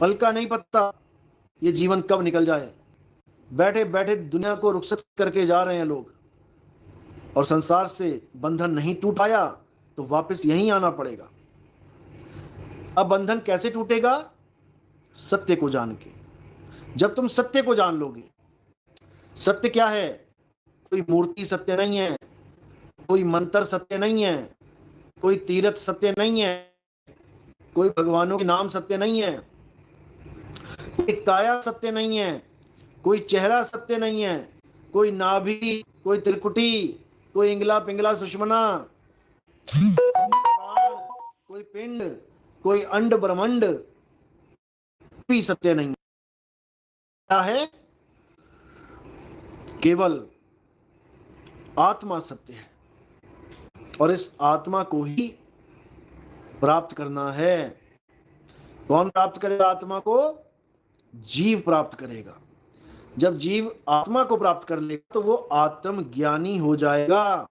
पल का नहीं पता ये जीवन कब निकल जाए। बैठे बैठे दुनिया को रुखसत करके जा रहे हैं लोग, और संसार से बंधन नहीं टूट पाया तो वापस यहीं आना पड़ेगा। अब बंधन कैसे टूटेगा? सत्य को जान के। जब तुम सत्य को जान लोगे, सत्य क्या है? कोई मूर्ति सत्य नहीं है, कोई मंत्र सत्य नहीं है, कोई तीर्थ सत्य नहीं है, कोई भगवानों के नाम सत्य नहीं है, कोई काया सत्य नहीं है, कोई चेहरा सत्य नहीं है, कोई नाभि, कोई त्रिकुटी, कोई इंगला पिंगला सुषमना, कोई पिंड, कोई अंड ब्रह्मंड भी सत्य नहीं। क्या है? केवल आत्मा सत्य है, और इस आत्मा को ही प्राप्त करना है। कौन प्राप्त करेगा आत्मा को? जीव प्राप्त करेगा। जब जीव आत्मा को प्राप्त कर लेगा तो वो आत्मज्ञानी हो जाएगा,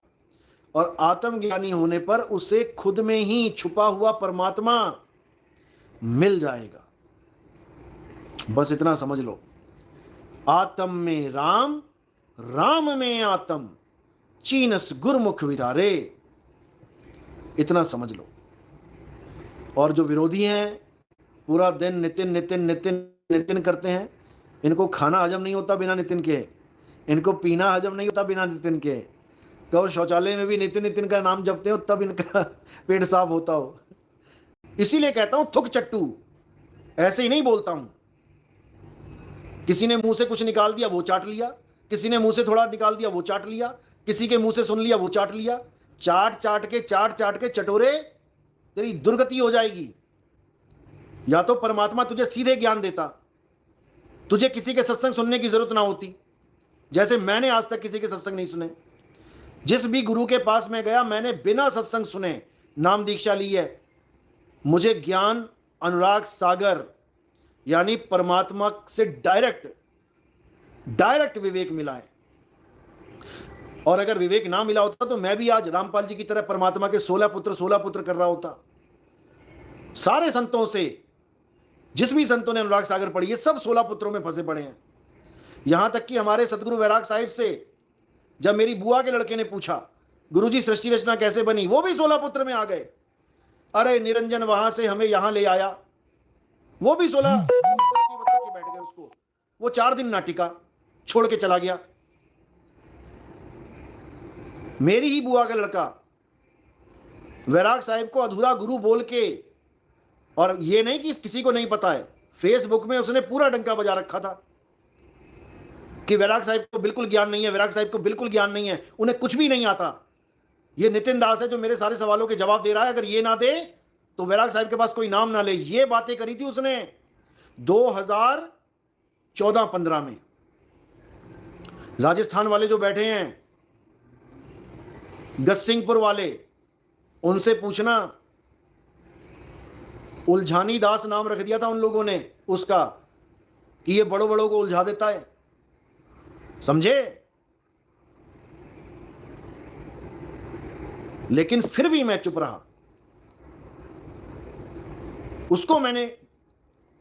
और आत्मज्ञानी होने पर उसे खुद में ही छुपा हुआ परमात्मा मिल जाएगा। बस इतना समझ लो, आत्म में राम, राम में आत्म, चीनस गुरमुख विदारे। इतना समझ लो। और जो विरोधी हैं, पूरा दिन नितिन नितिन नितिन नितिन करते हैं, इनको खाना हजम नहीं होता बिना नितिन के, इनको पीना हजम नहीं होता बिना नितिन के, तो शौचालय में भी नितिन नितिन का नाम जपते हो तब इनका पेट साफ होता हो। इसीलिए कहता हूं थुक चट्टू, ऐसे ही नहीं बोलता हूं। किसी ने मुंह से कुछ निकाल दिया वो चाट लिया, किसी ने मुंह से थोड़ा निकाल दिया वो चाट लिया, किसी के मुंह से सुन लिया वो चाट लिया। चाट चाट के चटोरे तेरी दुर्गति हो जाएगी। या तो परमात्मा तुझे सीधे ज्ञान देता, तुझे किसी के सत्संग सुनने की जरूरत ना होती, जैसे मैंने आज तक किसी के सत्संग नहीं सुने। जिस भी गुरु के पास मैं गया, मैंने बिना सत्संग सुने नाम दीक्षा ली है। मुझे ज्ञान अनुराग सागर यानी परमात्मा से डायरेक्ट विवेक मिला है। और अगर विवेक ना मिला होता तो मैं भी आज रामपाल जी की तरह परमात्मा के 16 पुत्र कर रहा होता। सारे संतों से, जिस भी संतों ने अनुराग सागर पढ़ी है, सब 16 पुत्रों में फंसे पड़े हैं। यहां तक कि हमारे सदगुरु वैराग साहिब से जब मेरी बुआ के लड़के ने पूछा गुरुजी सृष्टि रचना कैसे बनी, वो भी 16 पुत्र में आ गए। अरे निरंजन वहां से हमें यहां ले आया, वो भी 16 के बैठ गए उसको। वो 4 दिन ना टिका, छोड़ के चला गया। मेरी ही बुआ का लड़का वैराग साहिब को अधूरा गुरु बोल के, और ये नहीं कि किसी को नहीं पता है, फेसबुक में उसने पूरा डंका बजा रखा था कि वैराग साहिब को बिल्कुल ज्ञान नहीं है, वैराग साहिब को बिल्कुल ज्ञान नहीं है, उन्हें कुछ भी नहीं आता। ये नितिन दास है जो मेरे सारे सवालों के जवाब दे रहा है, अगर ये ना दे तो वैराग साहिब के पास कोई नाम ना ले। ये बातें करी थी उसने 2014-15 में। राजस्थान वाले जो बैठे हैं, गसिंगपुर वाले, उनसे पूछना, उलझानी दास नाम रख दिया था उन लोगों ने उसका, कि ये बड़ों बड़ों को उलझा देता है। समझे? लेकिन फिर भी मैं चुप रहा। उसको मैंने,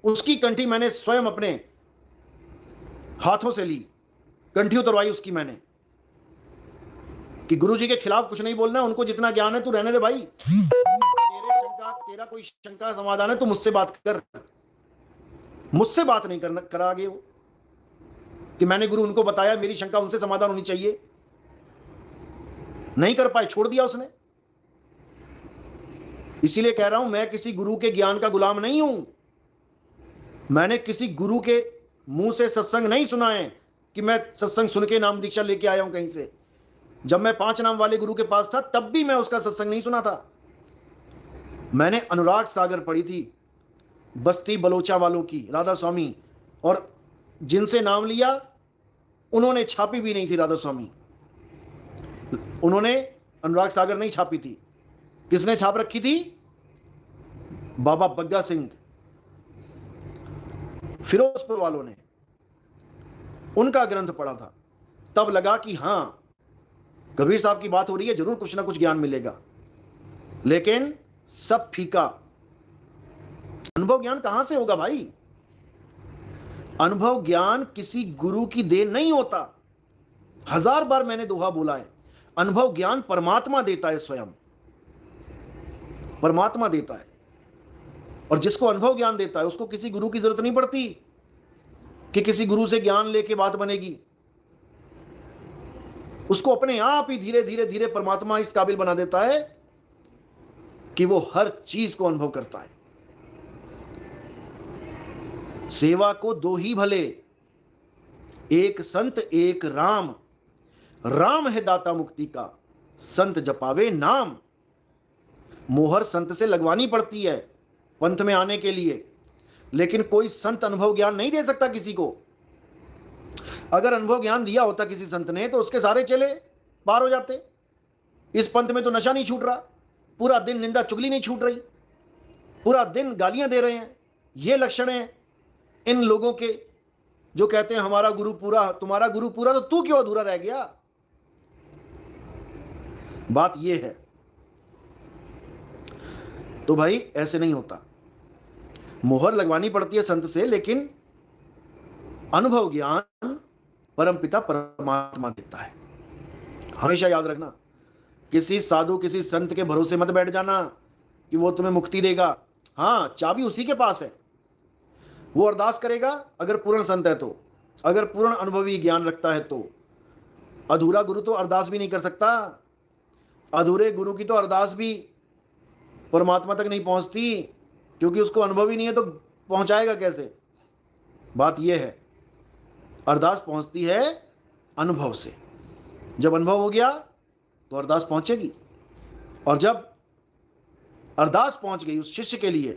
उसकी कंठी मैंने स्वयं अपने हाथों से ली, कंठी उतरवाई उसकी मैंने, कि गुरुजी के खिलाफ कुछ नहीं बोलना, उनको जितना ज्ञान है तू रहने दे भाई। तेरा कोई शंका समाधान है तो मुझसे बात कर, मुझसे बात नहीं करना करा आगे वो, कि मैंने गुरु उनको बताया, मेरी शंका उनसे समाधान होनी चाहिए। नहीं कर पाए, छोड़ दिया उसने। इसीलिए कह रहा हूं, मैं किसी गुरु के ज्ञान का गुलाम नहीं हूं। मैंने किसी गुरु के मुंह से सत्संग नहीं सुना है कि मैं सत्संग सुन के नाम दीक्षा लेके आया हूं कहीं से। जब मैं 5 नाम वाले गुरु के पास था तब भी मैं उसका सत्संग नहीं सुना था। मैंने अनुराग सागर पढ़ी थी बस्ती बलोचा वालों की, राधा स्वामी, और जिनसे नाम लिया उन्होंने छापी भी नहीं थी राधा स्वामी, उन्होंने अनुराग सागर नहीं छापी थी। किसने छाप रखी थी? बाबा बग्गा सिंह, फिरोजपुर वालों ने। उनका ग्रंथ पढ़ा था, तब लगा कि हां, कबीर साहब की बात हो रही है, जरूर कुछ ना कुछ ज्ञान मिलेगा। लेकिन सब फीका। अनुभव ज्ञान कहां से होगा भाई? अनुभव ज्ञान किसी गुरु की देन नहीं होता। 1000 बार मैंने दोहा बोला है, अनुभव ज्ञान परमात्मा देता है, स्वयं परमात्मा देता है। और जिसको अनुभव ज्ञान देता है उसको किसी गुरु की जरूरत नहीं पड़ती कि किसी गुरु से ज्ञान लेके बात बनेगी। उसको अपने आप ही धीरे धीरे धीरे परमात्मा इस काबिल बना देता है कि वो हर चीज को अनुभव करता है। सेवा को दो ही भले, एक संत एक राम। राम है दाता मुक्ति का, संत जपावे नाम। मोहर संत से लगवानी पड़ती है पंथ में आने के लिए, लेकिन कोई संत अनुभव ज्ञान नहीं दे सकता किसी को। अगर अनुभव ज्ञान दिया होता किसी संत ने तो उसके सारे चेले पार हो जाते। इस पंथ में तो नशा नहीं छूट रहा, पूरा दिन निंदा चुगली नहीं छूट रही, पूरा दिन गालियां दे रहे हैं। ये लक्षण है इन लोगों के जो कहते हैं हमारा गुरु पूरा, तुम्हारा गुरु पूरा, तो तू क्यों अधूरा रह गया। बात यह है। तो भाई ऐसे नहीं होता, मोहर लगवानी पड़ती है संत से, लेकिन अनुभव ज्ञान परमपिता परमात्मा देता है। हमेशा याद रखना, किसी साधु किसी संत के भरोसे मत बैठ जाना कि वो तुम्हें मुक्ति देगा। हाँ, चाबी उसी के पास है, वो अरदास करेगा अगर पूर्ण संत है तो, अगर पूर्ण अनुभवी ज्ञान रखता है तो। अधूरा गुरु तो अरदास भी नहीं कर सकता। अधूरे गुरु की तो अरदास भी परमात्मा तक नहीं पहुंचती, क्योंकि उसको अनुभव ही नहीं है तो पहुंचाएगा कैसे। बात यह है, अरदास पहुंचती है अनुभव से। जब अनुभव हो गया तो अरदास पहुंचेगी, और जब अरदास पहुंच गई उस शिष्य के लिए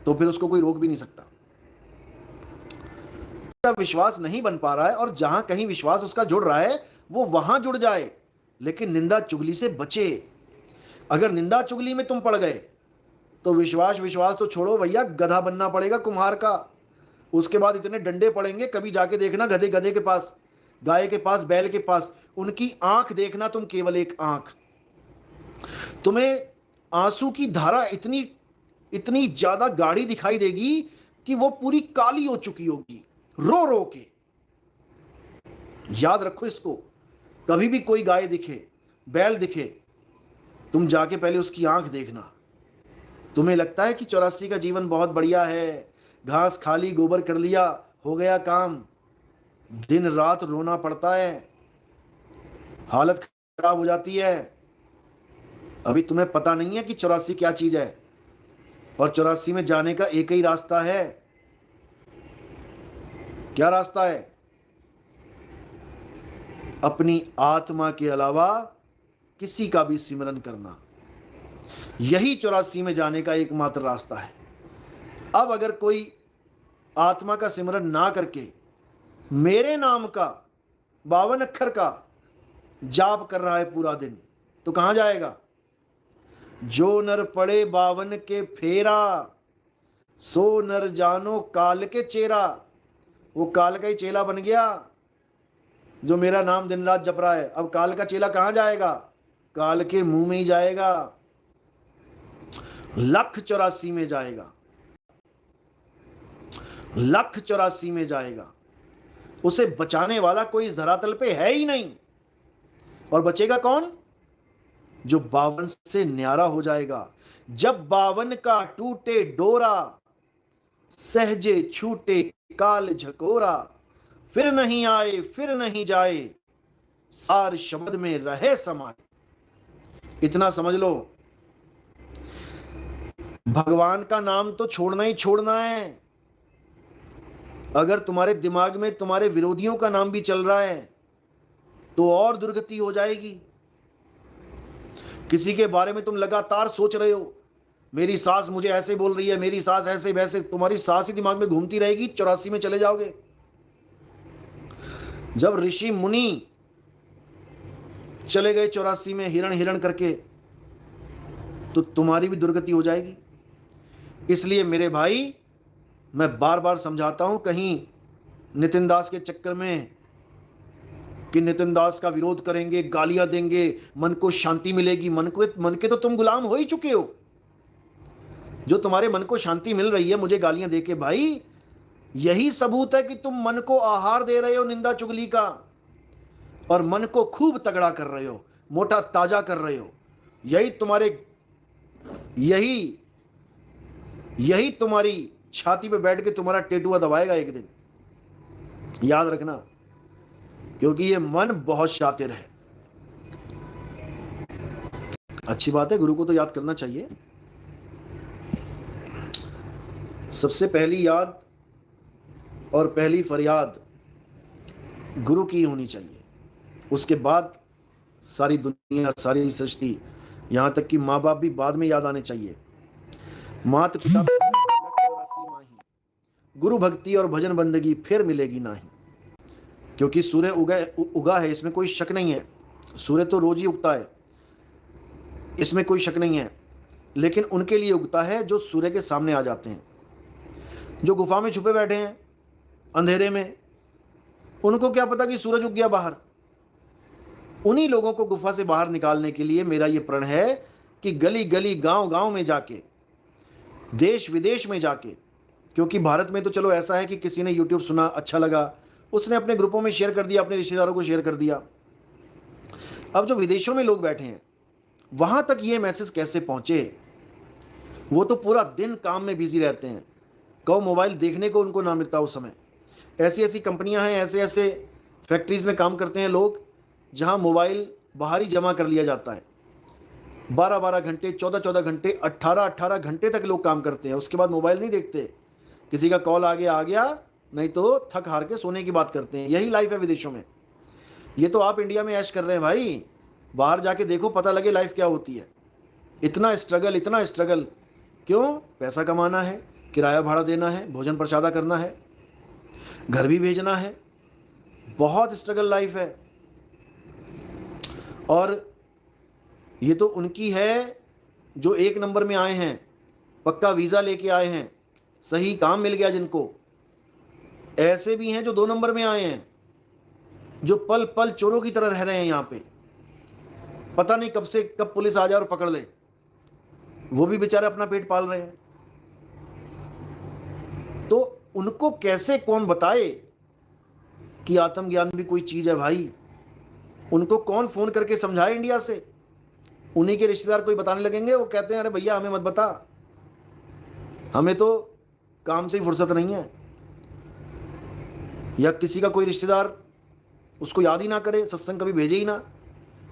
तो फिर उसको कोई रोक भी नहीं सकता। विश्वास नहीं बन पा रहा है, और जहां कहीं विश्वास उसका जुड़ रहा है वो वहां जुड़ जाए, लेकिन निंदा चुगली से बचे। अगर निंदा चुगली में तुम पड़ गए तो विश्वास तो छोड़ो भैया, गधा बनना पड़ेगा कुम्हार का। उसके बाद इतने डंडे पड़ेंगे, कभी जाके देखना गधे के पास, गाय के पास, बैल के पास, उनकी आंख देखना तुम, केवल एक आंख। तुम्हें आंसू की धारा इतनी ज्यादा गाढ़ी दिखाई देगी कि वो पूरी काली हो चुकी होगी रो रो के। याद रखो इसको, कभी भी कोई गाय दिखे, बैल दिखे, तुम जाके पहले उसकी आंख देखना। तुम्हें लगता है कि 84 का जीवन बहुत बढ़िया है, घास खा ली, गोबर कर लिया, हो गया काम। दिन रात रोना पड़ता है, हालत खराब हो जाती है। अभी तुम्हें पता नहीं है कि 84 क्या चीज है, और 84 में जाने का एक ही रास्ता है। क्या रास्ता है? अपनी आत्मा के अलावा किसी का भी सिमरन करना, यही 84 में जाने का एकमात्र रास्ता है। अब अगर कोई आत्मा का सिमरन ना करके मेरे नाम का 52 अक्षर का जाप कर रहा है पूरा दिन, तो कहां जाएगा? जो नर पड़े 52 के फेरा, सो नर जानो काल के चेरा। वो काल का ही चेला बन गया जो मेरा नाम दिन रात जप रहा है। अब काल का चेला कहां जाएगा? काल के मुंह में ही जाएगा, 1,84 में जाएगा, 1,84 में जाएगा। उसे बचाने वाला कोई इस धरातल पे है ही नहीं। और बचेगा कौन? जो 52 से न्यारा हो जाएगा। जब 52 का टूटे डोरा, सहजे छूटे काल झकोरा। फिर नहीं आए फिर नहीं जाए, सार शब्द में रहे समाये। इतना समझ लो, भगवान का नाम तो छोड़ना ही छोड़ना है। अगर तुम्हारे दिमाग में तुम्हारे विरोधियों का नाम भी चल रहा है तो और दुर्गति हो जाएगी। किसी के बारे में तुम लगातार सोच रहे हो, मेरी सास मुझे ऐसे बोल रही है, मेरी सास ऐसे वैसे, तुम्हारी सास ही दिमाग में घूमती रहेगी, 84 में चले जाओगे। जब ऋषि मुनि चले गए 84 में हिरण हिरण करके, तो तुम्हारी भी दुर्गति हो जाएगी। इसलिए मेरे भाई, मैं बार बार समझाता हूं, कहीं नितिन दास के चक्कर में कि नितिन दास का विरोध करेंगे, गालियां देंगे, मन को शांति मिलेगी। मन के तो तुम गुलाम हो ही चुके हो। जो तुम्हारे मन को शांति मिल रही है मुझे गालियां देके, भाई यही सबूत है कि तुम मन को आहार दे रहे हो निंदा चुगली का, और मन को खूब तगड़ा कर रहे हो, मोटा ताजा कर रहे हो। यही तुम्हारे यही यही तुम्हारी छाती पे बैठ के तुम्हारा टेटुआ दबाएगा एक दिन, याद रखना, क्योंकि ये मन बहुत शातिर है। अच्छी बात है, गुरु को तो याद करना चाहिए। सबसे पहली याद और पहली फरियाद गुरु की होनी चाहिए, उसके बाद सारी दुनिया, सारी सृष्टि, यहां तक कि माँ बाप भी बाद में याद आने चाहिए। मात पिता गुरु भक्ति और भजन बंदगी फिर मिलेगी नहीं, क्योंकि सूर्य उगा है, इसमें कोई शक नहीं है। सूर्य तो रोज ही उगता है, इसमें कोई शक नहीं है, लेकिन उनके लिए उगता है जो सूर्य के सामने आ जाते हैं। जो गुफा में छुपे बैठे हैं अंधेरे में, उनको क्या पता कि सूरज उग गया बाहर। उन्हीं लोगों को गुफा से बाहर निकालने के लिए मेरा ये प्रण है कि गली गली, गांव गांव में जाके, देश विदेश में जाके, क्योंकि भारत में तो चलो ऐसा है कि किसी ने यूट्यूब सुना, अच्छा लगा, उसने अपने ग्रुपों में शेयर कर दिया, अपने रिश्तेदारों को शेयर कर दिया। अब जो विदेशों में लोग बैठे हैं, वहां तक ये मैसेज कैसे पहुंचे? वो तो पूरा दिन काम में बिजी रहते हैं, कहो मोबाइल देखने को उनको ना मिलता उस समय। ऐसी ऐसी कंपनियां हैं, ऐसे ऐसे फैक्ट्रीज में काम करते हैं लोग, जहां मोबाइल बाहर ही जमा कर लिया जाता है। 12-12 घंटे, 14-14 घंटे, 18-18 घंटे तक लोग काम करते हैं, उसके बाद मोबाइल नहीं देखते। किसी का कॉल आ गया, नहीं तो थक हार के सोने की बात करते हैं। यही लाइफ है विदेशों में। ये तो आप इंडिया में ऐश कर रहे हैं भाई, बाहर जाके देखो, पता लगे लाइफ क्या होती है। इतना स्ट्रगल क्यों? पैसा कमाना है, किराया भाड़ा देना है, भोजन प्रसादा करना है, घर भी भेजना है, बहुत स्ट्रगल लाइफ है। और ये तो उनकी है जो 1 नंबर में आए हैं, पक्का वीज़ा लेके आए हैं, सही काम मिल गया जिनको। ऐसे भी हैं जो 2 नंबर में आए हैं, जो पल पल चोरों की तरह रह रहे हैं यहाँ पे, पता नहीं कब से कब पुलिस आ जाए और पकड़ ले। वो भी बेचारे अपना पेट पाल रहे हैं। तो उनको कैसे कौन बताए कि आत्मज्ञान भी कोई चीज है भाई? उनको कौन फोन करके समझाए इंडिया से? उन्हीं के रिश्तेदार कोई बताने लगेंगे, वो कहते हैं अरे भैया हमें मत बता, हमें तो काम से ही फुर्सत नहीं है। या किसी का कोई रिश्तेदार उसको याद ही ना करे, सत्संग कभी भेजे ही ना,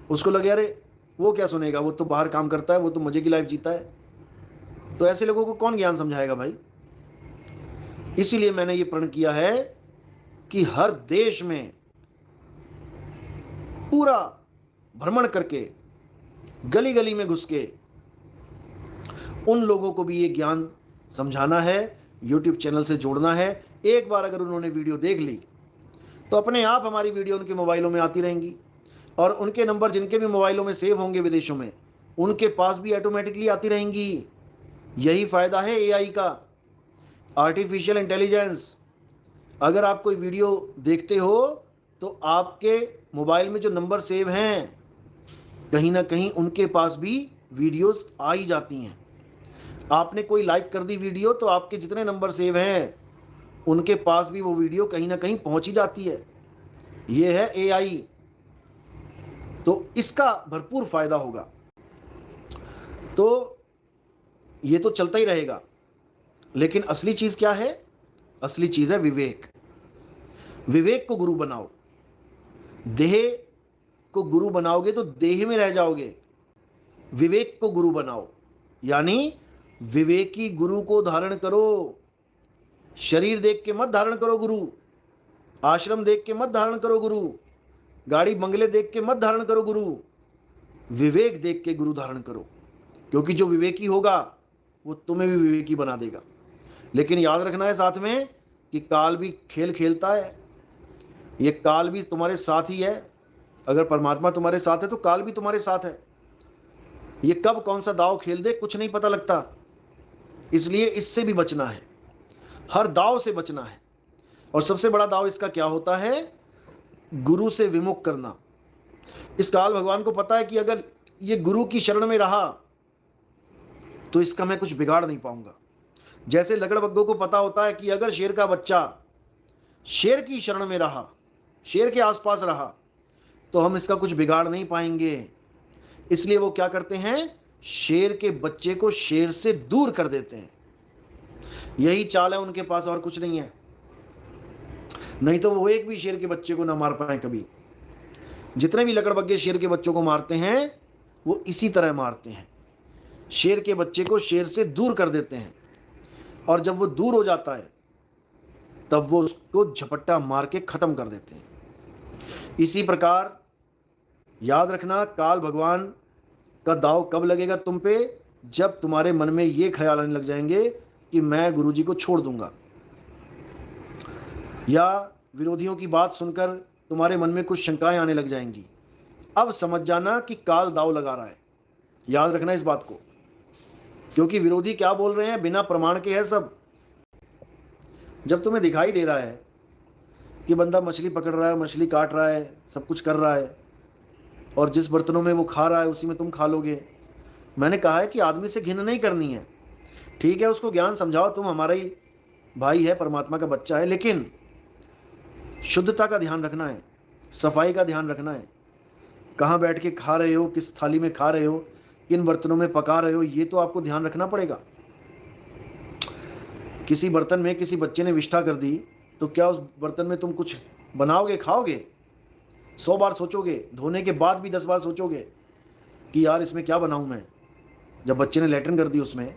उसको लगे अरे वो क्या सुनेगा, वो तो बाहर काम करता है, वो तो मजे की लाइफ जीता है। तो ऐसे लोगों को कौन ज्ञान समझाएगा भाई? इसीलिए मैंने ये प्रण किया है कि हर देश में पूरा भ्रमण करके, गली गली में घुस के उन लोगों को भी ये ज्ञान समझाना है, यूट्यूब चैनल से जोड़ना है। एक बार अगर उन्होंने वीडियो देख ली तो अपने आप हमारी वीडियो उनके मोबाइलों में आती रहेंगी, और उनके नंबर जिनके भी मोबाइलों में सेव होंगे विदेशों में, उनके पास भी ऑटोमेटिकली आती रहेंगी। यही फायदा है एआई का, आर्टिफिशियल इंटेलिजेंस। अगर आप कोई वीडियो देखते हो तो आपके मोबाइल में जो नंबर सेव हैं, कहीं ना कहीं उनके पास भी वीडियोस आ ही जाती हैं। आपने कोई लाइक कर दी वीडियो तो आपके जितने नंबर सेव हैं उनके पास भी वो वीडियो कहीं ना कहीं पहुंच ही जाती है। ये है एआई, तो इसका भरपूर फायदा होगा। तो ये तो चलता ही रहेगा, लेकिन असली चीज क्या है? असली चीज है विवेक। विवेक को गुरु बनाओ। देह को गुरु बनाओगे तो देह में रह जाओगे। विवेक को गुरु बनाओ, यानी विवेकी गुरु को धारण करो। शरीर देख के मत धारण करो गुरु, आश्रम देख के मत धारण करो गुरु, गाड़ी बंगले देख के मत धारण करो गुरु। विवेक देख के गुरु धारण करो, क्योंकि जो विवेकी होगा वो तुम्हें भी विवेकी बना देगा। लेकिन याद रखना है साथ में कि काल भी खेल खेलता है। ये काल भी तुम्हारे साथ ही है। अगर परमात्मा तुम्हारे साथ है तो काल भी तुम्हारे साथ है। ये कब कौन सा दाव खेल दे कुछ नहीं पता लगता, इसलिए इससे भी बचना है, हर दाव से बचना है। और सबसे बड़ा दाव इसका क्या होता है? गुरु से विमुख करना। इस काल भगवान को पता है कि अगर ये गुरु की शरण में रहा तो इसका मैं कुछ बिगाड़ नहीं पाऊंगा। जैसे लकड़बग्गों को पता होता है कि अगर शेर का बच्चा शेर की शरण में रहा, शेर के आसपास रहा, तो हम इसका कुछ बिगाड़ नहीं पाएंगे, इसलिए वो क्या करते हैं, शेर के बच्चे को शेर से दूर कर देते हैं। यही चाल है उनके पास, और कुछ नहीं है। नहीं तो वो एक भी शेर के बच्चे को ना मार पाए कभी। जितने भी लकड़बग्गे शेर के बच्चों को मारते हैं वो इसी तरह मारते हैं, शेर के बच्चे को शेर से दूर कर देते हैं, और जब वो दूर हो जाता है तब वो उसको झपट्टा मार के खत्म कर देते हैं। इसी प्रकार याद रखना, काल भगवान का दाव कब लगेगा तुम पे, जब तुम्हारे मन में ये ख्याल आने लग जाएंगे कि मैं गुरुजी को छोड़ दूंगा, या विरोधियों की बात सुनकर तुम्हारे मन में कुछ शंकाएं आने लग जाएंगी। अब समझ जाना कि काल दाव लगा रहा है। याद रखना इस बात को, क्योंकि विरोधी क्या बोल रहे हैं, बिना प्रमाण के है सब। जब तुम्हें दिखाई दे रहा है कि बंदा मछली पकड़ रहा है, मछली काट रहा है, सब कुछ कर रहा है, और जिस बर्तनों में वो खा रहा है उसी में तुम खा लोगे। मैंने कहा है कि आदमी से घिन नहीं करनी है, ठीक है, उसको ज्ञान समझाओ, तुम हमारा ही भाई है, परमात्मा का बच्चा है, लेकिन शुद्धता का ध्यान रखना है, सफाई का ध्यान रखना है। कहाँ बैठ के खा रहे हो, किस थाली में खा रहे हो, किन बर्तनों में पका रहे हो, ये तो आपको ध्यान रखना पड़ेगा। किसी बर्तन में किसी बच्चे ने विष्ठा कर दी, तो क्या उस बर्तन में तुम कुछ बनाओगे, खाओगे? 100 बार सोचोगे, धोने के बाद भी 10 बार सोचोगे कि यार इसमें क्या बनाऊं मैं, जब बच्चे ने लैट्रिन कर दी उसमें।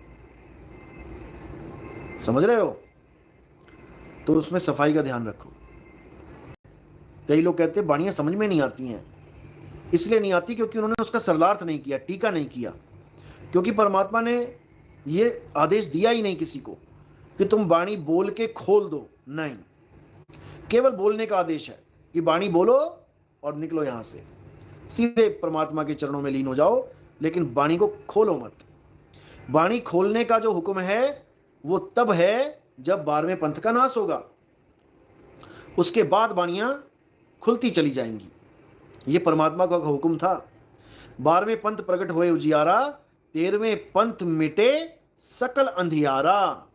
समझ रहे हो? तो उसमें सफाई का ध्यान रखो। कई लोग कहते हैं बाणियां समझ में नहीं आती हैं, इसलिए नहीं आती क्योंकि उन्होंने उसका सरलार्थ नहीं किया, टीका नहीं किया। क्योंकि परमात्मा ने ये आदेश दिया ही नहीं किसी को कि तुम बाणी बोल के खोल दो, नहीं, केवल बोलने का आदेश है कि बाणी बोलो और निकलो यहां से, सीधे परमात्मा के चरणों में लीन हो जाओ, लेकिन बाणी को खोलो मत। बाणी खोलने का जो हुक्म है वो तब है जब 12वें पंथ का नाश होगा, उसके बाद बाणियां खुलती चली जाएंगी। ये परमात्मा का हुक्म था। 12वें पंथ प्रकट हुए उजियारा, 13वें पंथ मिटे सकल अंधियारा।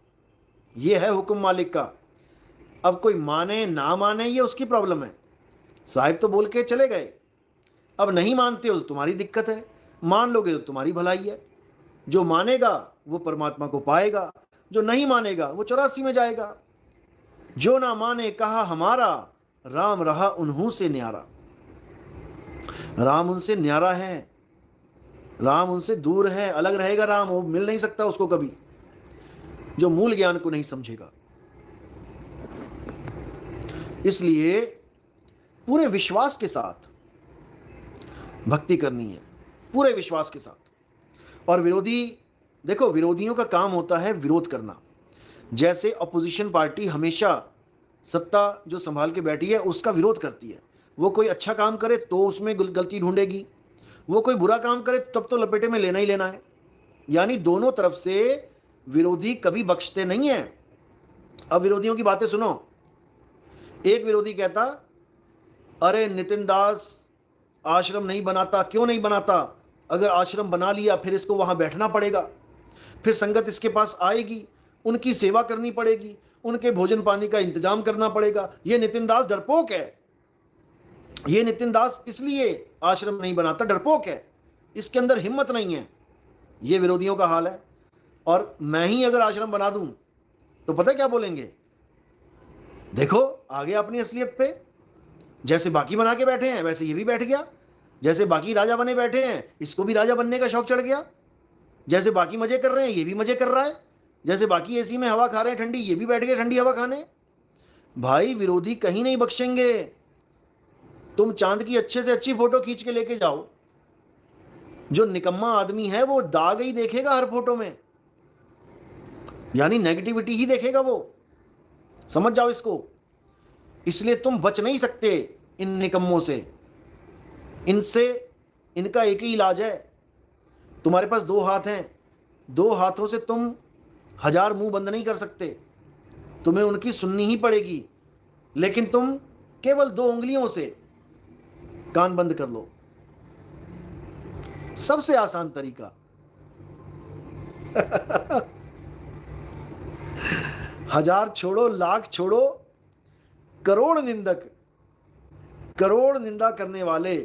ये है हुक्म मालिक का। अब कोई माने ना माने ये उसकी प्रॉब्लम है। साहिब तो बोल के चले गए, अब नहीं मानते हो तो तुम्हारी दिक्कत है, मान लोगे तो तुम्हारी भलाई है। जो मानेगा वो परमात्मा को पाएगा, जो नहीं मानेगा वो 84 में जाएगा। जो ना माने कहा हमारा, राम रहा उन्हों से न्यारा। राम उनसे न्यारा है, राम उनसे दूर है, अलग रहेगा राम, वो मिल नहीं सकता उसको कभी, जो मूल ज्ञान को नहीं समझेगा। इसलिए पूरे विश्वास के साथ भक्ति करनी है, पूरे विश्वास के साथ। और विरोधी, देखो विरोधियों का काम होता है विरोध करना। जैसे अपोजिशन पार्टी हमेशा सत्ता जो संभाल के बैठी है उसका विरोध करती है। वो कोई अच्छा काम करे तो उसमें गलती ढूंढेगी, वो कोई बुरा काम करे तब तो लपेटे में लेना ही लेना है। यानी दोनों तरफ से विरोधी कभी बख्शते नहीं है। अब विरोधियों की बातें सुनो। एक विरोधी कहता, अरे नितिन दास आश्रम नहीं बनाता, क्यों नहीं बनाता, अगर आश्रम बना लिया फिर इसको वहां बैठना पड़ेगा, फिर संगत इसके पास आएगी, उनकी सेवा करनी पड़ेगी, उनके भोजन पानी का इंतजाम करना पड़ेगा। ये नितिन दास डरपोक है, ये नितिन दास इसलिए आश्रम नहीं बनाता, डरपोक है, इसके अंदर हिम्मत नहीं है। ये विरोधियों का हाल है। और मैं ही अगर आश्रम बना दूं तो पता है क्या बोलेंगे, देखो आ गया अपनी असलियत पे, जैसे बाकी बना के बैठे हैं वैसे ये भी बैठ गया, जैसे बाकी राजा बने बैठे हैं इसको भी राजा बनने का शौक चढ़ गया, जैसे बाकी मजे कर रहे हैं ये भी मजे कर रहा है, जैसे बाकी एसी में हवा खा रहे हैं ठंडी, ये भी बैठ गए ठंडी हवा खाने। भाई विरोधी कहीं नहीं बख्शेंगे। तुम चांद की अच्छे से अच्छी फोटो खींच के लेके जाओ, जो निकम्मा आदमी है वो दाग ही देखेगा हर फोटो में, यानी नेगेटिविटी ही देखेगा वो। समझ जाओ इसको। इसलिए तुम बच नहीं सकते इन निकम्मों से, इनसे इनका एक ही इलाज है। तुम्हारे पास 2 हाथ हैं, 2 हाथों से तुम 1000 मुंह बंद नहीं कर सकते, तुम्हें उनकी सुननी ही पड़ेगी, लेकिन तुम केवल 2 उंगलियों से कान बंद कर लो। सबसे आसान तरीका हजार छोड़ो, लाख छोड़ो, करोड़ निंदक, करोड़ निंदा करने वाले,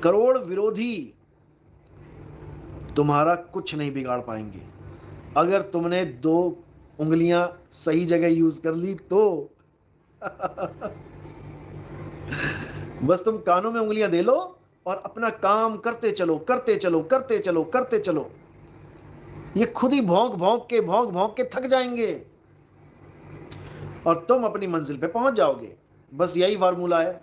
करोड़ विरोधी तुम्हारा कुछ नहीं बिगाड़ पाएंगे। अगर तुमने 2 उंगलियां सही जगह यूज कर ली तो बस तुम कानों में उंगलियां दे लो और अपना काम करते चलो, करते चलो, करते चलो, करते चलो। ये खुद ही भौंक भौंक के थक जाएंगे और तुम अपनी मंजिल पे पहुंच जाओगे। बस यही फार्मूला है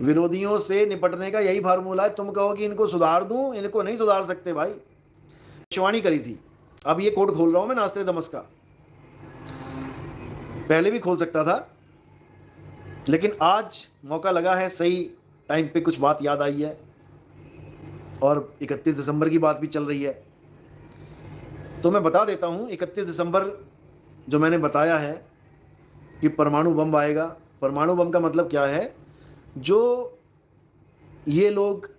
विरोधियों से निपटने का, यही फार्मूला है। तुम कहो कि इनको सुधार दूं, इनको नहीं सुधार सकते भाई। भविष्यवाणी करी थी। अब ये कोड खोल रहा हूं मैं नास्त्रेदमस का, पहले भी खोल सकता था, लेकिन आज मौका लगा है, सही टाइम पे कुछ बात याद आई है और 31 दिसंबर की बात भी चल रही है, तो मैं बता देता हूं। 31 दिसंबर जो मैंने बताया है कि परमाणु बम आएगा। परमाणु बम का मतलब क्या है? जो ये लोग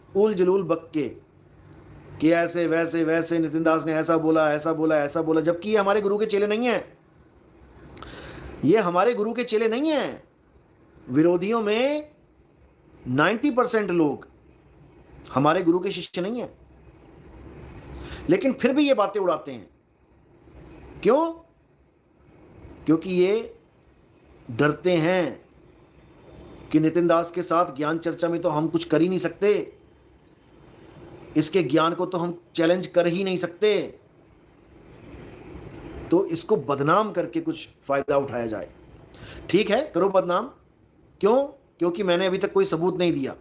उल जलूल बक्के कि ऐसे वैसे वैसे नितिन दास ने ऐसा बोला, ऐसा बोला, ऐसा बोला, जबकि ये हमारे गुरु के चेले नहीं हैं। ये हमारे गुरु के चेले नहीं हैं। विरोधियों में 90% लोग हमारे गुरु के शिष्य नहीं हैं, लेकिन फिर भी ये बातें उड़ाते हैं। क्यों? क्योंकि ये डरते हैं कि नितिन दास के साथ ज्ञान चर्चा में तो हम कुछ कर ही नहीं सकते, इसके ज्ञान को तो हम चैलेंज कर ही नहीं सकते, तो इसको बदनाम करके कुछ फायदा उठाया जाए। ठीक है, करो बदनाम। क्यों? क्योंकि मैंने अभी तक कोई सबूत नहीं दिया।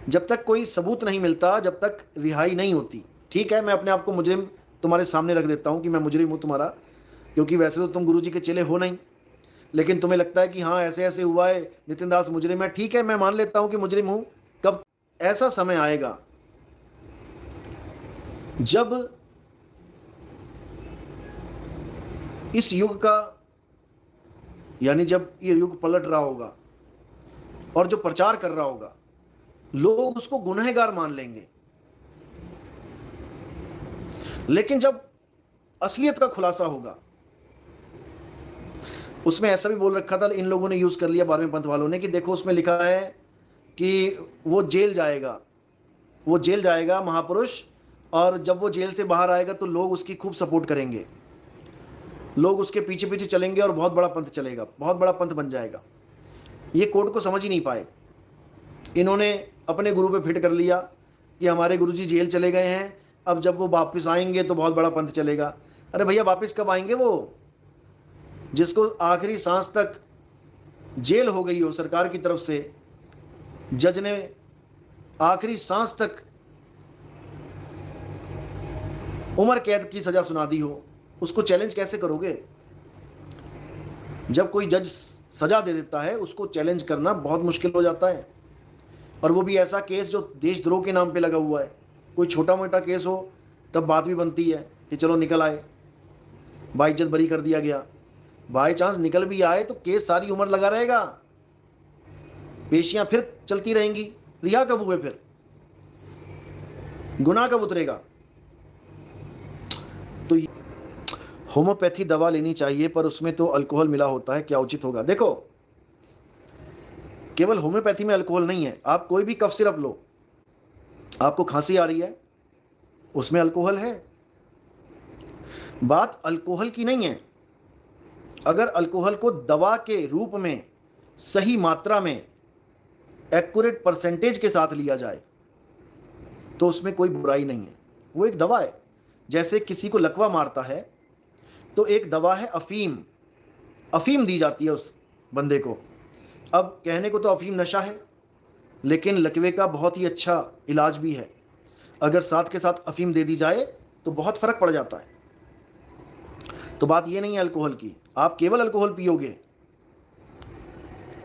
जब तक कोई सबूत नहीं मिलता, जब तक रिहाई नहीं होती। ठीक है, मैं अपने आप को मुजरिम तुम्हारे सामने रख देता हूं कि मैं मुजरिम हूं तुम्हारा, क्योंकि वैसे तो तुम गुरुजी के चेले हो नहीं, लेकिन तुम्हें लगता है कि हाँ ऐसे ऐसे हुआ है, नितिन दास मुजरिम है। ठीक है, मैं मान लेता हूं कि मुजरिम हूं। कब ऐसा समय आएगा जब इस युग का, यानी जब ये युग पलट रहा होगा और जो प्रचार कर रहा होगा, लोग उसको गुनहगार मान लेंगे, लेकिन जब असलियत का खुलासा होगा, उसमें ऐसा भी बोल रखा था, इन लोगों ने यूज कर लिया 12वें पंथ वालों ने, कि देखो उसमें लिखा है कि वो जेल जाएगा, वो जेल जाएगा महापुरुष, और जब वो जेल से बाहर आएगा तो लोग उसकी खूब सपोर्ट करेंगे, लोग उसके पीछे पीछे चलेंगे और बहुत बड़ा पंथ चलेगा, बहुत बड़ा पंथ बन जाएगा। ये कोड को समझ ही नहीं पाए। इन्होंने अपने गुरु पे फिट कर लिया कि हमारे गुरुजी जेल चले गए हैं, अब जब वो वापस आएंगे तो बहुत बड़ा पंथ चलेगा। अरे भैया, वापस कब आएंगे वो? जिसको आखिरी सांस तक जेल हो गई हो सरकार की तरफ से, जज ने आखिरी सांस तक उम्र कैद की सजा सुना दी हो, उसको चैलेंज कैसे करोगे? जब कोई जज सजा दे देता है, उसको चैलेंज करना बहुत मुश्किल हो जाता है, और वो भी ऐसा केस जो देशद्रोह के नाम पे लगा हुआ है। कोई छोटा मोटा केस हो तब बात भी बनती है कि चलो निकल आए, बाइज्जत बरी कर दिया गया। बाई चांस निकल भी आए तो केस सारी उम्र लगा रहेगा, पेशियां फिर चलती रहेंगी, रिहा कब हुए, फिर गुनाह कब उतरेगा? तो होम्योपैथी दवा लेनी चाहिए, पर उसमें तो अल्कोहल मिला होता है, क्या उचित होगा? देखो, केवल होम्योपैथी में अल्कोहल नहीं है। आप कोई भी कफ सिरप लो, आपको खांसी आ रही है, उसमें अल्कोहल है। बात अल्कोहल की नहीं है। अगर अल्कोहल को दवा के रूप में सही मात्रा में एक्यूरेट परसेंटेज के साथ लिया जाए तो उसमें कोई बुराई नहीं है, वो एक दवा है। जैसे किसी को लकवा मारता है तो एक दवा है अफीम, अफीम दी जाती है उस बंदे को। अब कहने को तो अफीम नशा है, लेकिन लकवे का बहुत ही अच्छा इलाज भी है। अगर साथ के साथ अफीम दे दी जाए तो बहुत फर्क पड़ जाता है। तो बात ये नहीं है अल्कोहल की, आप केवल अल्कोहल पियोगे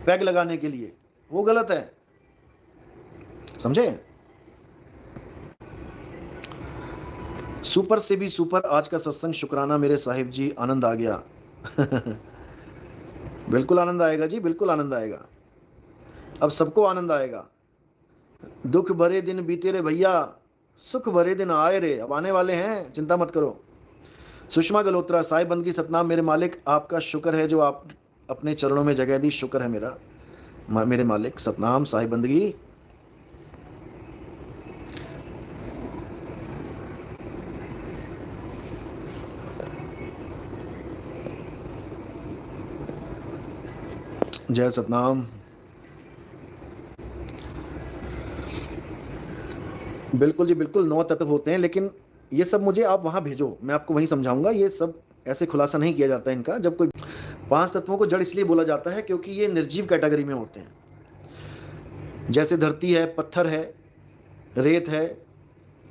पैग लगाने के लिए, वो गलत है, समझे? सुपर से भी सुपर आज का सत्संग, शुक्राना मेरे साहिब जी, आनंद आ गया। बिल्कुल आनंद आएगा जी, बिल्कुल आनंद आएगा, अब सबको आनंद आएगा। दुख भरे दिन बीते रे भैया, सुख भरे दिन आए रे, अब आने वाले हैं, चिंता मत करो। सुषमा गल्होत्रा, साई बंदगी सतनाम। मेरे मालिक आपका शुक्र है जो आप अपने चरणों में जगह दी, शुक्र है मेरा मेरे मालिक। सतनाम, साई बंदगी। जय सतनाम। बिल्कुल जी बिल्कुल, 9 तत्व होते हैं, लेकिन ये सब मुझे आप वहां भेजो, मैं आपको वहीं समझाऊंगा। ये सब ऐसे खुलासा नहीं किया जाता है इनका। जब कोई 5 तत्वों को जड़ इसलिए बोला जाता है क्योंकि ये निर्जीव कैटेगरी में होते हैं। जैसे धरती है, पत्थर है, रेत है,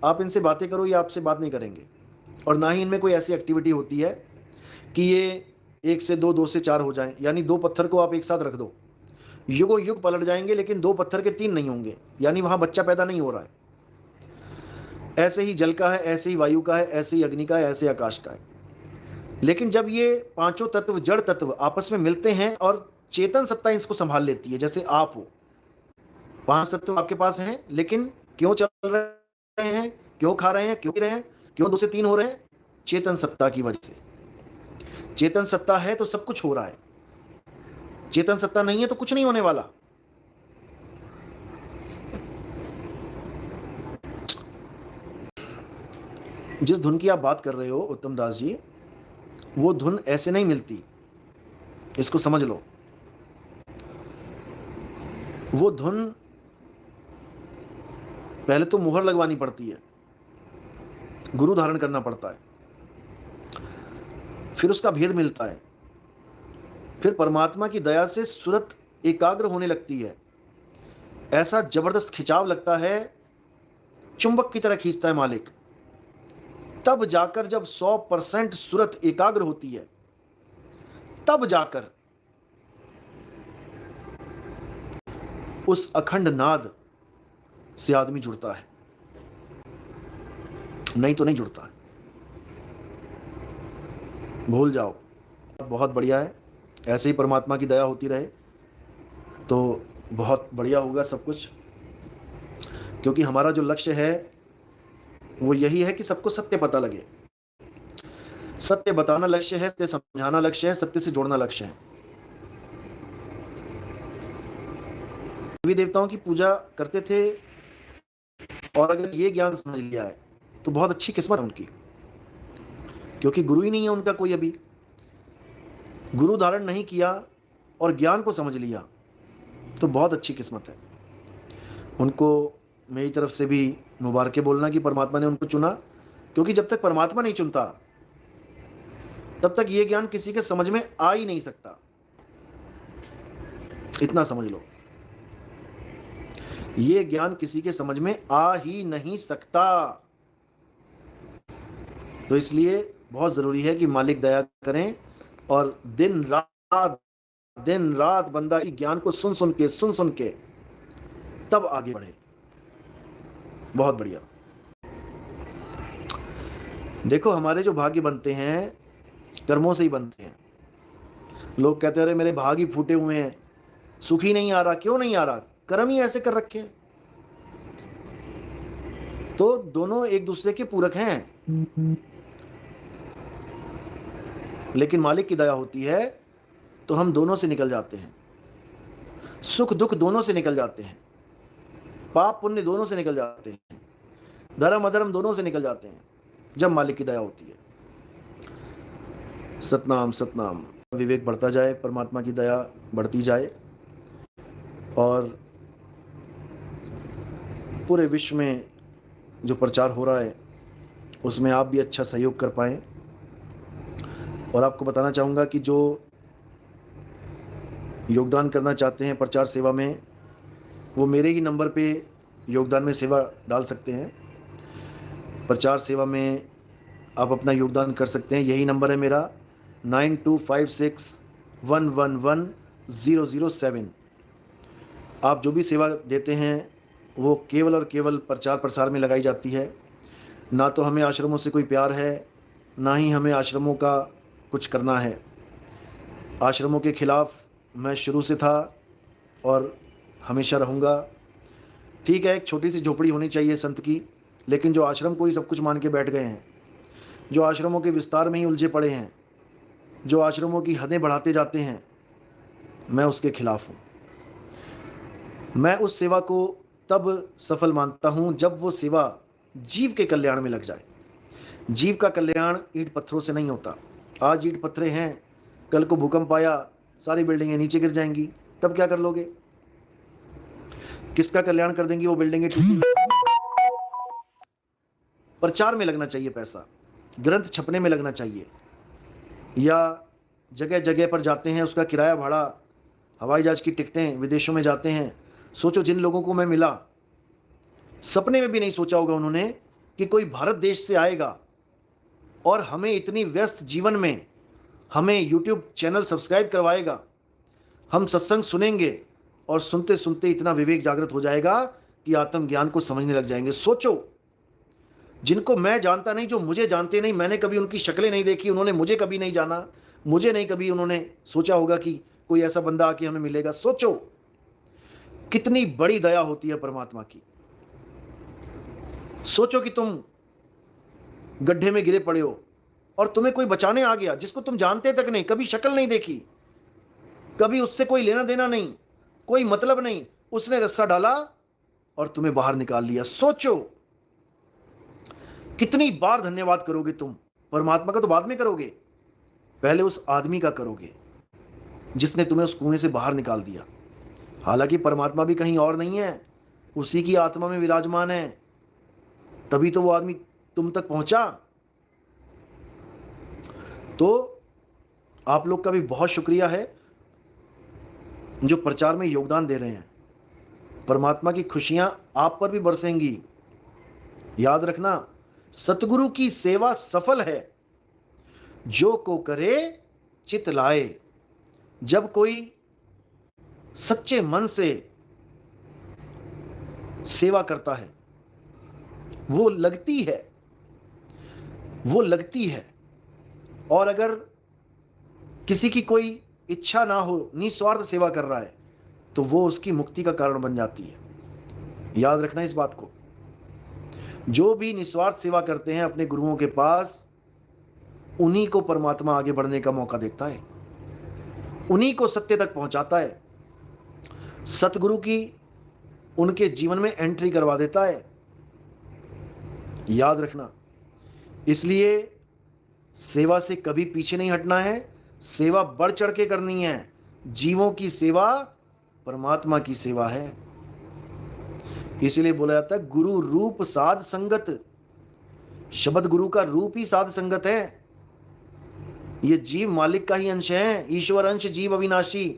आप इनसे बातें करो, ये आपसे बात नहीं करेंगे। और ना ही इनमें कोई ऐसी एक्टिविटी होती है कि ये 1 से 2, 2 से 4 हो जाएं। यानी 2 पत्थर को आप एक साथ रख दो, युगों युग पलट जाएंगे, लेकिन 2 पत्थर के 3 नहीं होंगे, यानी वहां बच्चा पैदा नहीं हो रहा है। ऐसे ही जल का है, ऐसे ही वायु का है, ऐसे ही अग्नि का है, ऐसे आकाश का है। लेकिन जब ये पांचों तत्व, जड़ तत्व आपस में मिलते हैं और चेतन सत्ता इसको संभाल लेती है, जैसे आप हो, 5 तत्व आपके पास हैं, लेकिन क्यों चल रहे हैं, क्यों खा रहे हैं, क्यों पी रहे हैं, क्यों 2 से 3 हो रहे हैं? चेतन सत्ता की वजह से। चेतन सत्ता है तो सब कुछ हो रहा है, चेतन सत्ता नहीं है तो कुछ नहीं होने वाला। जिस धुन की आप बात कर रहे हो उत्तम दास जी, वो धुन ऐसे नहीं मिलती, इसको समझ लो। वो धुन पहले तो मुहर लगवानी पड़ती है, गुरु धारण करना पड़ता है, फिर उसका भेद मिलता है, फिर परमात्मा की दया से सूरत एकाग्र होने लगती है। ऐसा जबरदस्त खिंचाव लगता है, चुंबक की तरह खींचता है मालिक। तब जाकर जब 100% सूरत एकाग्र होती है, तब जाकर उस अखंड नाद से आदमी जुड़ता है, नहीं तो नहीं जुड़ता है। भूल जाओ। बहुत बढ़िया है, ऐसे ही परमात्मा की दया होती रहे तो बहुत बढ़िया होगा सब कुछ। क्योंकि हमारा जो लक्ष्य है वो यही है कि सबको सत्य पता लगे। सत्य बताना लक्ष्य है, सत्य समझाना लक्ष्य है, सत्य से जोड़ना लक्ष्य है। देवी देवताओं की पूजा करते थे, और अगर ये ज्ञान समझ लिया है तो बहुत अच्छी किस्मत है उनकी, क्योंकि गुरु ही नहीं है उनका कोई। अभी गुरु धारण नहीं किया और ज्ञान को समझ लिया तो बहुत अच्छी किस्मत है उनको। मेरी तरफ से भी मुबारकें बोलना कि परमात्मा ने उनको चुना, क्योंकि जब तक परमात्मा नहीं चुनता तब तक ये ज्ञान किसी के समझ में आ ही नहीं सकता। इतना समझ लो, ये ज्ञान किसी के समझ में आ ही नहीं सकता। तो इसलिए बहुत जरूरी है कि मालिक दया करें और दिन रात बंदा इस ज्ञान को सुन सुन के तब आगे बढ़े। बहुत बढ़िया। देखो, हमारे जो भाग्य बनते हैं कर्मों से ही बनते हैं। लोग कहते हैं मेरे भाग ही फूटे हुए हैं, सुख ही नहीं आ रहा। क्यों नहीं आ रहा? कर्म ही ऐसे कर रखे हैं। तो दोनों एक दूसरे के पूरक हैं, लेकिन मालिक की दया होती है तो हम दोनों से निकल जाते हैं, सुख दुख दोनों से निकल जाते हैं, पाप पुण्य दोनों से निकल जाते हैं, धर्म अधर्म दोनों से निकल जाते हैं, जब मालिक की दया होती है। सतनाम सतनाम। विवेक बढ़ता जाए, परमात्मा की दया बढ़ती जाए, और पूरे विश्व में जो प्रचार हो रहा है उसमें आप भी अच्छा सहयोग कर पाएं। और आपको बताना चाहूँगा कि जो योगदान करना चाहते हैं प्रचार सेवा में, वो मेरे ही नंबर पे योगदान में सेवा डाल सकते हैं। प्रचार सेवा में आप अपना योगदान कर सकते हैं। यही नंबर है मेरा 9256111007। आप जो भी सेवा देते हैं वो केवल और केवल प्रचार प्रसार में लगाई जाती है। ना तो हमें आश्रमों से कोई प्यार है, ना ही हमें आश्रमों का कुछ करना है। आश्रमों के खिलाफ मैं शुरू से था और हमेशा रहूँगा। ठीक है, एक छोटी सी झोपड़ी होनी चाहिए संत की, लेकिन जो आश्रम को ही सब कुछ मान के बैठ गए हैं जो आश्रमों के विस्तार में ही उलझे पड़े हैं, जो आश्रमों की हदें बढ़ाते जाते हैं, मैं उसके खिलाफ हूं। मैं उस सेवा को तब सफल मानता हूं जब वो सेवा जीव के कल्याण में लग जाए। जीव का कल्याण ईंट पत्थरों से नहीं होता। आज ईंट पत्थरे हैं, कल को भूकंप आया, सारी बिल्डिंगें नीचे गिर जाएंगी, तब क्या कर लोगे? किसका कल्याण कर देंगी वो बिल्डिंगें टूटी? प्रचार में लगना चाहिए पैसा, ग्रंथ छपने में लगना चाहिए, या जगह जगह पर जाते हैं, उसका किराया भाड़ा, हवाई जहाज की टिकटें, विदेशों में जाते हैं। सोचो, जिन लोगों को मैं मिला, सपने में भी नहीं सोचा होगा उन्होंने कि कोई भारत देश से आएगा और हमें इतनी व्यस्त जीवन में हमें यूट्यूब चैनल सब्सक्राइब करवाएगा, हम सत्संग सुनेंगे और सुनते सुनते इतना विवेक जागृत हो जाएगा कि आत्मज्ञान को समझने लग जाएंगे। सोचो, जिनको मैं जानता नहीं, जो मुझे जानते नहीं, मैंने कभी उनकी शक्लें नहीं देखी, उन्होंने मुझे कभी नहीं जाना, मुझे नहीं कभी उन्होंने सोचा होगा कि कोई ऐसा बंदा आके हमें मिलेगा। सोचो कितनी बड़ी दया होती है परमात्मा की। सोचो कि तुम गड्ढे में गिरे पड़े हो और तुम्हें कोई बचाने आ गया, जिसको तुम जानते तक नहीं, कभी शक्ल नहीं देखी, कभी उससे कोई लेना देना नहीं, कोई मतलब नहीं, उसने रस्सा डाला और तुम्हें बाहर निकाल लिया। सोचो कितनी बार धन्यवाद करोगे तुम। परमात्मा का तो बाद में करोगे, पहले उस आदमी का करोगे जिसने तुम्हें उस कुएं से बाहर निकाल दिया। हालांकि परमात्मा भी कहीं और नहीं है, उसी की आत्मा में विराजमान है, तभी तो वो आदमी तुम तक पहुंचा। तो आप लोग का भी बहुत शुक्रिया है जो प्रचार में योगदान दे रहे हैं। परमात्मा की खुशियां आप पर भी बरसेंगी। याद रखना, सतगुरु की सेवा सफल है जो को करे चित लाए। जब कोई सच्चे मन से सेवा करता है, वो लगती है, वो लगती है। और अगर किसी की कोई इच्छा ना हो, निस्वार्थ सेवा कर रहा है, तो वो उसकी मुक्ति का कारण बन जाती है। याद रखना इस बात को। जो भी निस्वार्थ सेवा करते हैं अपने गुरुओं के पास, उन्हीं को परमात्मा आगे बढ़ने का मौका देता है, उन्हीं को सत्य तक पहुंचाता है, सतगुरु की उनके जीवन में एंट्री करवा देता है। याद रखना, इसलिए सेवा से कभी पीछे नहीं हटना है, सेवा बढ़ चढ़ के करनी है। जीवों की सेवा परमात्मा की सेवा है। इसलिए बोला जाता है गुरु रूप साध संगत। शब्द गुरु का रूप ही साध संगत है। ये जीव मालिक का ही अंश है, ईश्वर अंश जीव अविनाशी।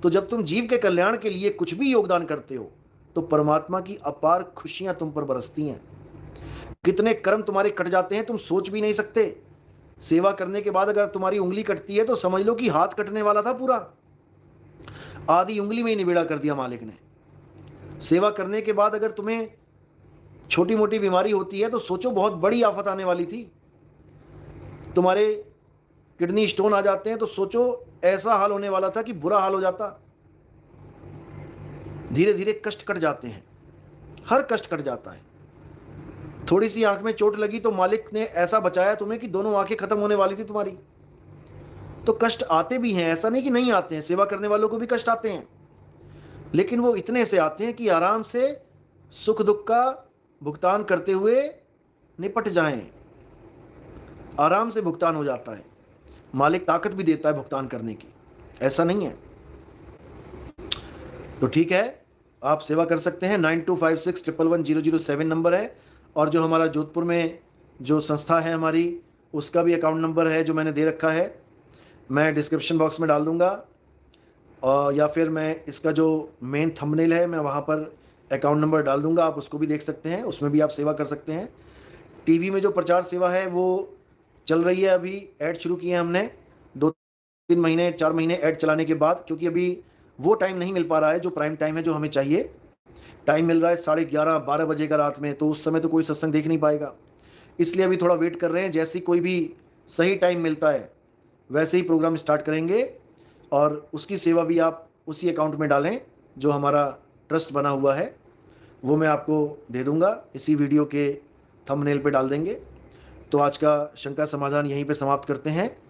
तो जब तुम जीव के कल्याण के लिए कुछ भी योगदान करते हो, तो परमात्मा की अपार खुशियां तुम पर बरसती हैं। कितने कर्म तुम्हारे कट जाते हैं तुम सोच भी नहीं सकते। सेवा करने के बाद अगर तुम्हारी उंगली कटती है तो समझ लो कि हाथ कटने वाला था पूरा, आधी उंगली में ही निबेड़ा कर दिया मालिक ने। सेवा करने के बाद अगर तुम्हें छोटी मोटी बीमारी होती है तो सोचो बहुत बड़ी आफत आने वाली थी। तुम्हारे किडनी स्टोन आ जाते हैं तो सोचो ऐसा हाल होने वाला था कि बुरा हाल हो जाता। धीरे धीरे कष्ट कट जाते हैं, हर कष्ट कट जाता है। थोड़ी सी आंख में चोट लगी तो मालिक ने ऐसा बचाया तुम्हें कि दोनों आंखें खत्म होने वाली थी तुम्हारी। तो कष्ट आते भी हैं, ऐसा नहीं कि नहीं आते हैं। सेवा करने वालों को भी कष्ट आते हैं, लेकिन वो इतने से आते हैं कि आराम से सुख दुख का भुगतान करते हुए निपट जाएं। आराम से भुगतान हो जाता है, मालिक ताकत भी देता है भुगतान करने की, ऐसा नहीं है। तो ठीक है, आप सेवा कर सकते हैं। 9256111007 नंबर है। और जो हमारा जोधपुर में जो संस्था है हमारी, उसका भी अकाउंट नंबर है जो मैंने दे रखा है, मैं डिस्क्रिप्शन बॉक्स में डाल दूंगा। और या फिर मैं इसका जो मेन थंबनेल है मैं वहाँ पर अकाउंट नंबर डाल दूंगा, आप उसको भी देख सकते हैं, उसमें भी आप सेवा कर सकते हैं। टीवी में जो प्रचार सेवा है वो चल रही है, अभी ऐड शुरू किए हैं हमने 2-3 महीने 4 महीने ऐड चलाने के बाद, क्योंकि अभी वो टाइम नहीं मिल पा रहा है जो प्राइम टाइम है, जो हमें चाहिए। टाइम मिल रहा है 11:30-12 बजे का रात में, तो उस समय तो कोई सत्संग देख नहीं पाएगा, इसलिए अभी थोड़ा वेट कर रहे हैं। जैसे कोई भी सही टाइम मिलता है वैसे ही प्रोग्राम स्टार्ट करेंगे। और उसकी सेवा भी आप उसी अकाउंट में डालें जो हमारा ट्रस्ट बना हुआ है, वो मैं आपको दे दूंगा, इसी वीडियो के थंबनेल पे डाल देंगे। तो आज का शंका समाधान यहीं पे समाप्त करते हैं।